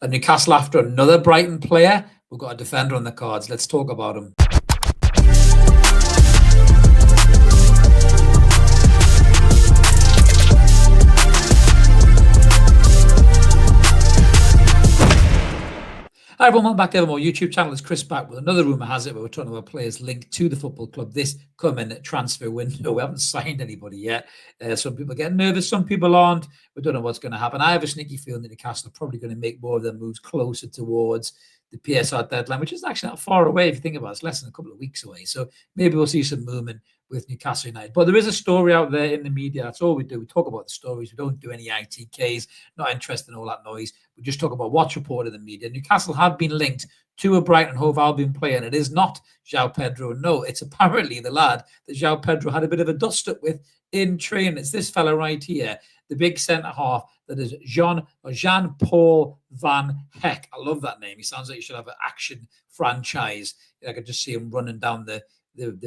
And Newcastle after another Brighton player. We've got a defender on the cards. Let's talk about him. Hi everyone, welcome back to Evermore YouTube channel. It's Chris back with another rumour has it where we're talking about players linked to the football club this coming transfer window. We haven't signed anybody yet. Some people are getting nervous, some people aren't. We don't know what's going to happen. I have a sneaky feeling that Newcastle are probably going to make more of their moves closer towards the PSR deadline, which is actually not far away if you think about it. It's less than a couple of weeks away. So maybe we'll see some movement with Newcastle United. But there is a story out there in the media. That's all we do. We talk about the stories. We don't do any ITKs. Not interested in all that noise. We just talk about what's reported in the media. Newcastle have been linked to a Brighton Hove Albion player, and it is not João Pedro. No, it's apparently the lad that João Pedro had a bit of a dust-up with in training. It's this fella right here, the big centre-half that is Jan Paul van Hecke. I love that name. He sounds like he should have an action franchise. I could just see him running down the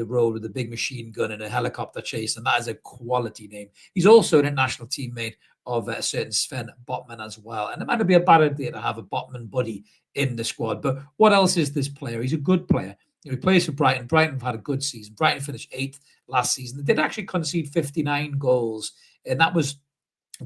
road with a big machine gun and a helicopter chase, and that is a quality name. He's also an international teammate of a certain Sven Botman as well, and it might be a bad idea to have a Botman buddy in the squad. But what else is this player? He's a good player. He plays for Brighton. Brighton have had a good season. Brighton finished 8th last season. They did actually concede 59 goals, and that was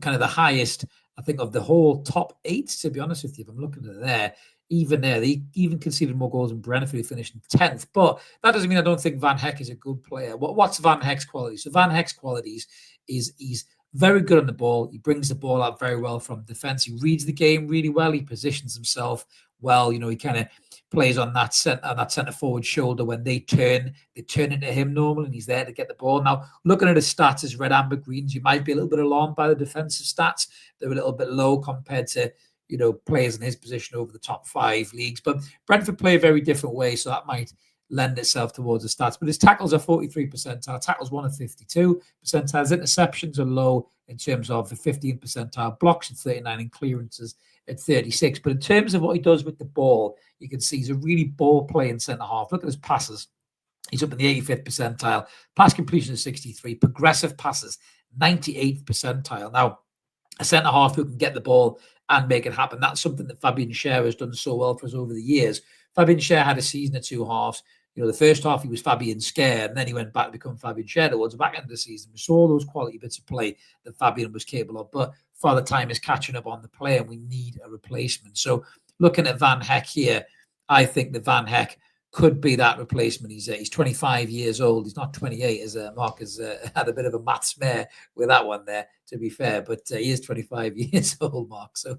kind of the highest, I think, of the whole top 8, to be honest with you. If I'm looking at there, they even conceded more goals than Brentford, who finished in 10th. But that doesn't mean I don't think Van Hecke is a good player. What's Van Hecke's qualities? So Van Hecke's qualities is he's very good on the ball. He brings the ball out very well from defence. He reads the game really well. He positions himself well. He kind of plays on that centre forward shoulder. When they turn into him normal, and he's there to get the ball. Now, looking at his stats as red, amber, greens, you might be a little bit alarmed by the defensive stats. They're a little bit low compared to players in his position over the top 5 leagues. But Brentford play a very different way, so that might lend itself towards the stats. But his tackles are 43 percentile, tackles 1 of 52 percentiles, interceptions are low in terms of the 15th percentile, blocks at 39 and clearances at 36. But in terms of what he does with the ball, you can see he's a really ball-playing centre-half. Look at his passes. He's up in the 85th percentile. Pass completion is 63. Progressive passes, 98th percentile. Now, a centre-half who can get the ball and make it happen. That's something that Fabian Schär has done so well for us over the years. Fabian Schär had a season of 2 halves. The first half he was Fabian Schär, and then he went back to become Fabian Schär towards the back end of the season. We saw those quality bits of play that Fabian was capable of, but Father Time is catching up on the play, and we need a replacement. So looking at Van Hecke here, I think that Van Hecke could be that replacement. He's 25 years old. He's not 28, as Mark has had a bit of a maths mare with that one there, to be fair. But he is 25 years old, Mark. So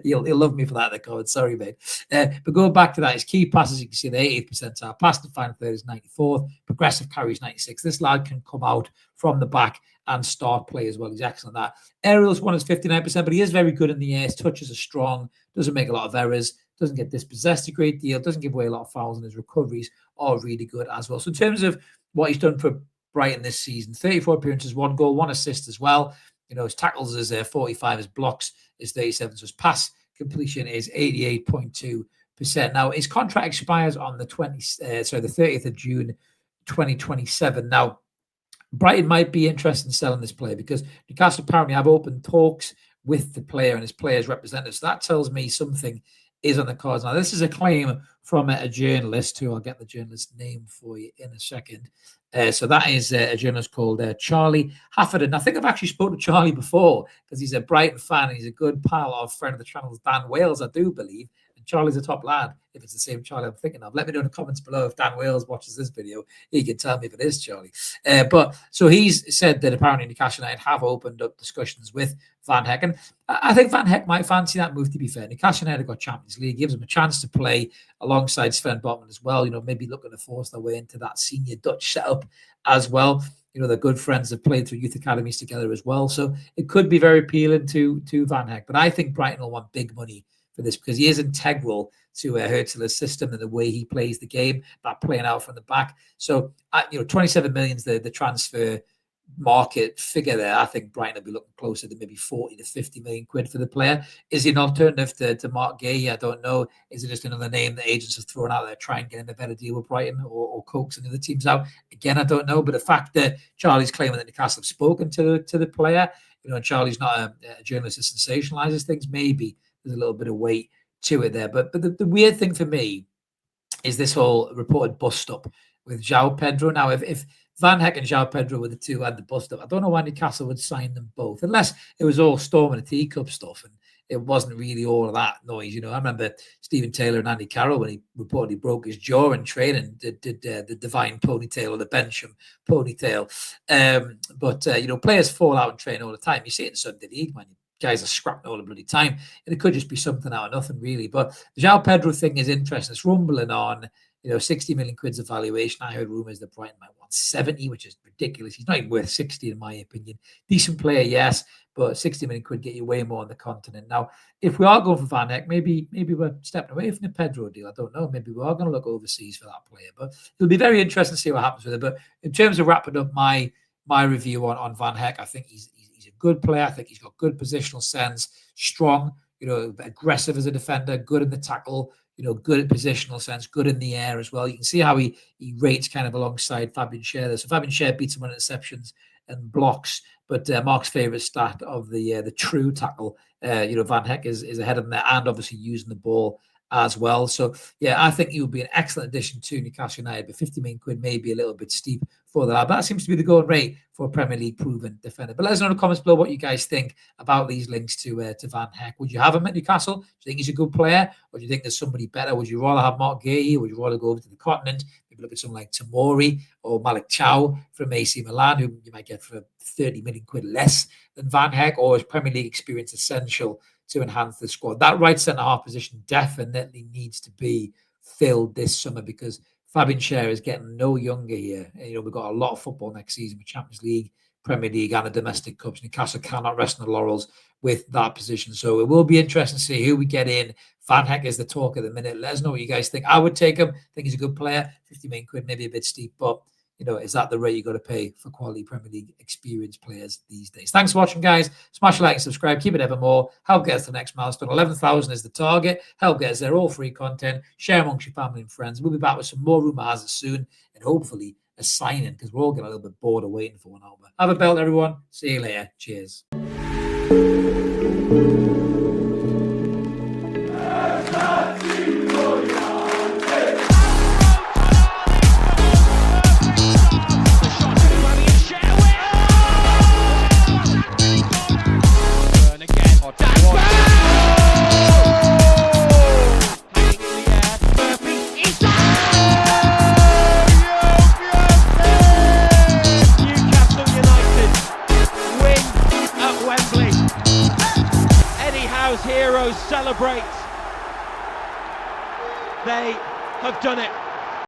he'll love me for that in the comments. Sorry, mate. But going back to that, his key passes, you can see the 80th percentile. Pass to final third is 94th. Progressive carries 96. This lad can come out from the back and start play as well. He's excellent at that. Aerials one is 59%, but he is very good in the air. His touches are strong. Doesn't make a lot of errors. Doesn't get dispossessed a great deal. Doesn't give away a lot of fouls, and his recoveries are really good as well. So in terms of what he's done for Brighton this season, 34 appearances, 1 goal, 1 assist as well. His tackles is 45, his blocks is 37, so his pass completion is 88.2%. Now, his contract expires on the 30th of June, 2027. Now, Brighton might be interested in selling this player because Newcastle apparently have open talks with the player and his player's representatives. So that tells me something is on the cards. Now, this is a claim from a journalist who I'll get the journalist's name for you in a second. So that is a journalist called Charlie Hafferton. I think I've actually spoken to Charlie before because he's a Brighton fan and he's a good pal of friend of the channel's Dan Wales, I do believe. And Charlie's a top lad, if it's the same Charlie I'm thinking of. Let me know in the comments below if Dan Wales watches this video. He can tell me if it is Charlie. But so he's said that apparently Newcastle United have opened up discussions with Van Hecke. And I think Van Hecke might fancy that move, to be fair. Newcastle United have got Champions League, gives him a chance to play alongside Sven Botman as well. Maybe looking to force their way into that senior Dutch setup as well. They're good friends that played through youth academies together as well. So it could be very appealing to Van Hecke. But I think Brighton will want big money for this because he is integral to Hurtela's system and the way he plays the game, that playing out from the back. So, 27 million is the transfer market figure there. I think Brighton will be looking closer to maybe 40 to 50 million quid for the player. Is he an alternative to Mark Gay? I don't know. Is it just another name that agents have thrown out there to try and get him a better deal with Brighton or coaxing the other teams out? Again, I don't know. But the fact that Charlie's claiming that Newcastle have spoken to the player, and Charlie's not a journalist that sensationalizes things, maybe there's a little bit of weight to it there. But the weird thing for me is this whole reported bust up with João Pedro. Now, if Van Hecke and João Pedro were the two who had the bust up, I don't know why Newcastle would sign them both, unless it was all storm and a teacup stuff and it wasn't really all of that noise. You know, I remember Stephen Taylor and Andy Carroll when he reportedly broke his jaw in training, did the divine ponytail or the Bencham ponytail. You know, players fall out and train all the time. You see it in Sunday League, man. Guys are scrapping all the bloody time. And it could just be something out of nothing, really. But the João Pedro thing is interesting. It's rumbling on, you know, 60 million quid's of valuation. I heard rumours that Brighton might want 70, which is ridiculous. He's not even worth 60, in my opinion. Decent player, yes, but 60 million quid get you way more on the continent. Now, if we are going for Van Hecke, maybe we're stepping away from the Pedro deal. I don't know. Maybe we are going to look overseas for that player. But it'll be very interesting to see what happens with it. But in terms of wrapping up my review on Van Hecke, I think he's a good player. I think he's got good positional sense, strong, you know, aggressive as a defender, good in the tackle, you know, good at positional sense, good in the air as well. You can see how he rates kind of alongside Fabian Schär there. So Fabian Schär beats him on interceptions and blocks, but Mark's favourite stat of the true tackle, you know, Van Hecke is ahead of him there, and obviously using the ball as well. So yeah, I think he would be an excellent addition to Newcastle United, but 50 million quid may be a little bit steep for that. But that seems to be the going rate for a Premier League proven defender. But let us know in the comments below what you guys think about these links to Van Hecke. Would you have him at Newcastle? Do you think he's a good player, or do you think there's somebody better? Would you rather have Mark Gay? Would you rather go over to the continent? Maybe look at someone like Tomori or Malik Chow from AC Milan, who you might get for 30 million quid less than Van Hecke, or is Premier League experience essential to enhance the squad? That right centre-half position definitely needs to be filled this summer, because Fabian Schär is getting no younger here. And, you know, we've got a lot of football next season with Champions League, Premier League, and the domestic cups. Newcastle cannot rest on the laurels with that position. So it will be interesting to see who we get in. Van Hecke is the talk at the minute. Let us know what you guys think. I would take him. I think he's a good player. 50 million quid, maybe a bit steep, but you know, is that the rate you got to pay for quality Premier League experienced players these days? Thanks for watching, guys. Smash a like and subscribe. Keep it evermore. Help get us to the next milestone. 11,000 is the target. Help get us there. All free content. Share amongst your family and friends. We'll be back with some more rumour has it soon, and hopefully a signing, because we're all getting a little bit bored of waiting for one out. Have a belt, everyone. See you later. Cheers. Heroes celebrate. They have done it.